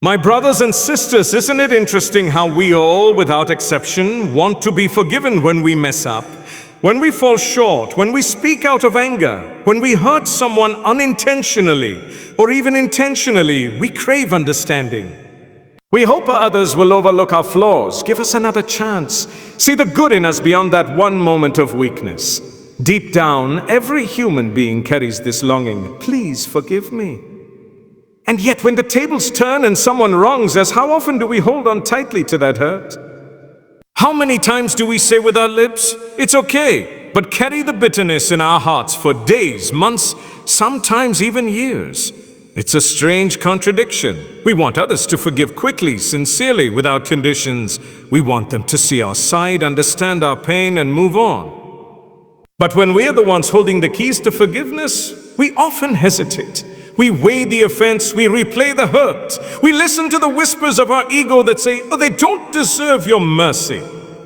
My brothers and sisters, isn't it interesting how we all, without exception, want to be forgiven when we mess up, when we fall short, when we speak out of anger, when we hurt someone unintentionally or even intentionally? We crave understanding. We hope others will overlook our flaws, give us another chance, see the good in us beyond that one moment of weakness. Deep down, every human being carries this longing. Please forgive me. And yet when the tables turn and someone wrongs us, how often do we hold on tightly to that hurt? How many times do we say with our lips, "It's okay," but carry the bitterness in our hearts for days, months, sometimes even years? It's a strange contradiction. We want others to forgive quickly, sincerely, without conditions. We want them to see our side, understand our pain, and move on. But when we are the ones holding the keys to forgiveness, we often hesitate. We weigh the offense, we replay the hurt. We listen to the whispers of our ego that say, "Oh, they don't deserve your mercy."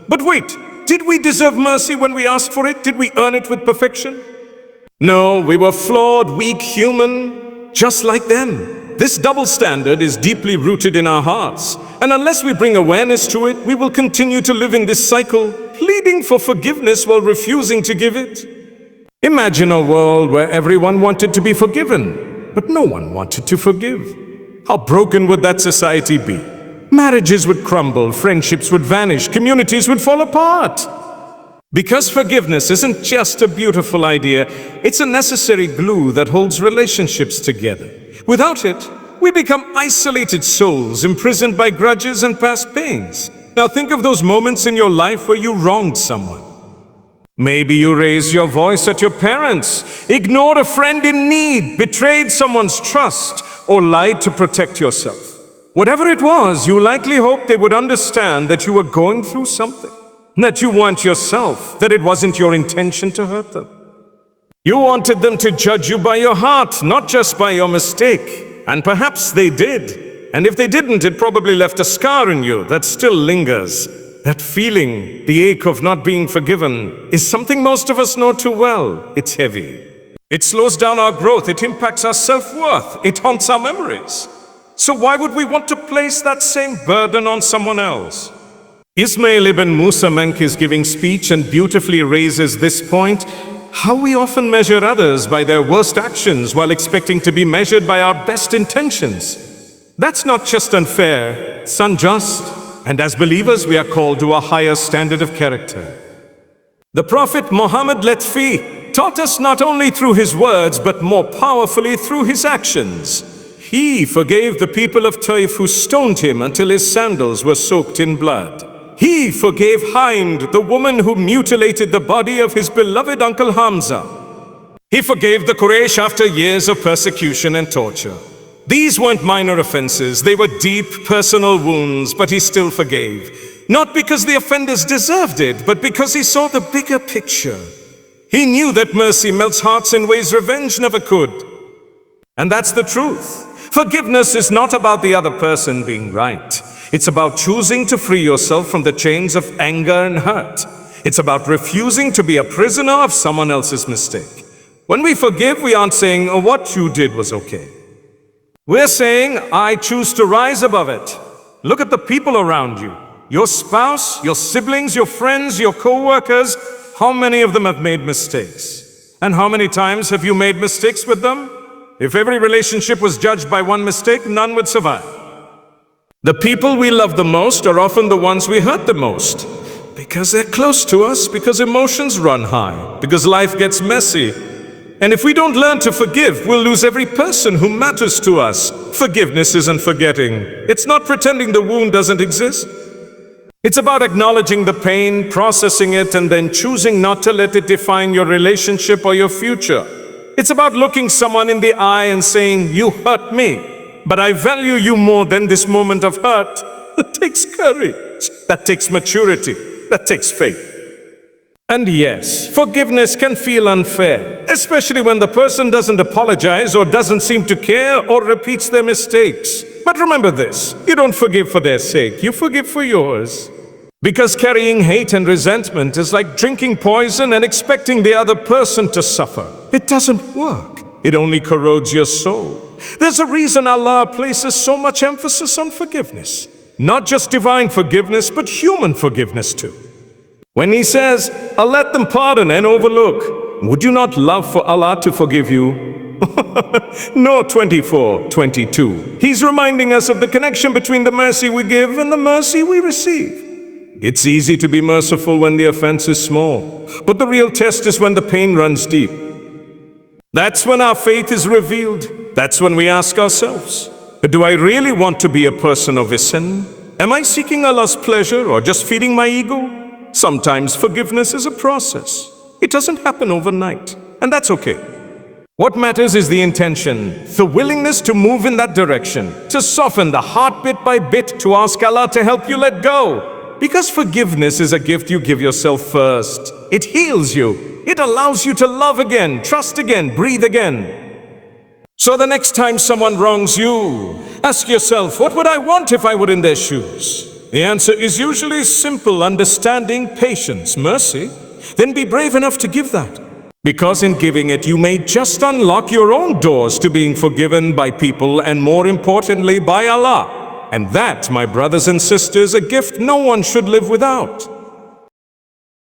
But wait, did we deserve mercy when we asked for it? Did we earn it with perfection? No, we were flawed, weak, human, just like them. This double standard is deeply rooted in our hearts. And unless we bring awareness to it, we will continue to live in this cycle, pleading for forgiveness while refusing to give it. Imagine a world where everyone wanted to be forgiven, but no one wanted to forgive. How broken would that society be? Marriages would crumble, friendships would vanish, communities would fall apart. Because forgiveness isn't just a beautiful idea, it's a necessary glue that holds relationships together. Without it, we become isolated souls imprisoned by grudges and past pains. Now think of those moments in your life where you wronged someone. Maybe you raised your voice at your parents, ignored a friend in need, betrayed someone's trust, or lied to protect yourself. Whatever it was, you likely hoped they would understand that you were going through something, that you weren't yourself, that it wasn't your intention to hurt them. You wanted them to judge you by your heart, not just by your mistake. And perhaps they did. And if they didn't, it probably left a scar in you that still lingers. That feeling, the ache of not being forgiven, is something most of us know too well. It's heavy. It slows down our growth. It impacts our self-worth. It haunts our memories. So why would we want to place that same burden on someone else? Ismail ibn Musa Menk is giving speech and beautifully raises this point: how we often measure others by their worst actions while expecting to be measured by our best intentions. That's not just unfair, it's unjust. And as believers, we are called to a higher standard of character. The Prophet Muhammad taught us not only through his words, but more powerfully through his actions. He forgave the people of Taif who stoned him until his sandals were soaked in blood. He forgave Hind, the woman who mutilated the body of his beloved uncle Hamza. He forgave the Quraysh after years of persecution and torture. These weren't minor offenses, they were deep personal wounds, but he still forgave. Not because the offenders deserved it, but because he saw the bigger picture. He knew that mercy melts hearts in ways revenge never could. And that's the truth. Forgiveness is not about the other person being right. It's about choosing to free yourself from the chains of anger and hurt. It's about refusing to be a prisoner of someone else's mistake. When we forgive, we aren't saying, "Oh, what you did was okay." We're saying, "I choose to rise above it." Look at the people around you. Your spouse, your siblings, your friends, your co-workers. How many of them have made mistakes? And how many times have you made mistakes with them? If every relationship was judged by one mistake, none would survive. The people we love the most are often the ones we hurt the most. Because they're close to us, because emotions run high, because life gets messy. And if we don't learn to forgive, we'll lose every person who matters to us. Forgiveness isn't forgetting. It's not pretending the wound doesn't exist. It's about acknowledging the pain, processing it, and then choosing not to let it define your relationship or your future. It's about looking someone in the eye and saying, "You hurt me, but I value you more than this moment of hurt." That takes courage. That takes maturity. That takes faith. And yes, forgiveness can feel unfair, especially when the person doesn't apologize or doesn't seem to care or repeats their mistakes. But remember this, you don't forgive for their sake, you forgive for yours. Because carrying hate and resentment is like drinking poison and expecting the other person to suffer. It doesn't work. It only corrodes your soul. There's a reason Allah places so much emphasis on forgiveness. Not just divine forgiveness, but human forgiveness too. When He says, "I'll let them pardon and overlook," would you not love for Allah to forgive you? No, 24:22. He's reminding us of the connection between the mercy we give and the mercy we receive. It's easy to be merciful when the offense is small, but the real test is when the pain runs deep. That's when our faith is revealed. That's when we ask ourselves, do I really want to be a person of ihsan? Am I seeking Allah's pleasure or just feeding my ego? Sometimes forgiveness is a process. It doesn't happen overnight, and that's okay. What matters is the intention, the willingness to move in that direction, to soften the heart bit by bit, to ask Allah to help you let go. Because forgiveness is a gift you give yourself first. It heals you. It allows you to love again, trust again, breathe again. So the next time someone wrongs you, ask yourself, what would I want if I were in their shoes? The answer is usually simple: understanding, patience, mercy. Then be brave enough to give that. Because in giving it, you may just unlock your own doors to being forgiven by people, and more importantly, by Allah. And that, my brothers and sisters, a gift no one should live without.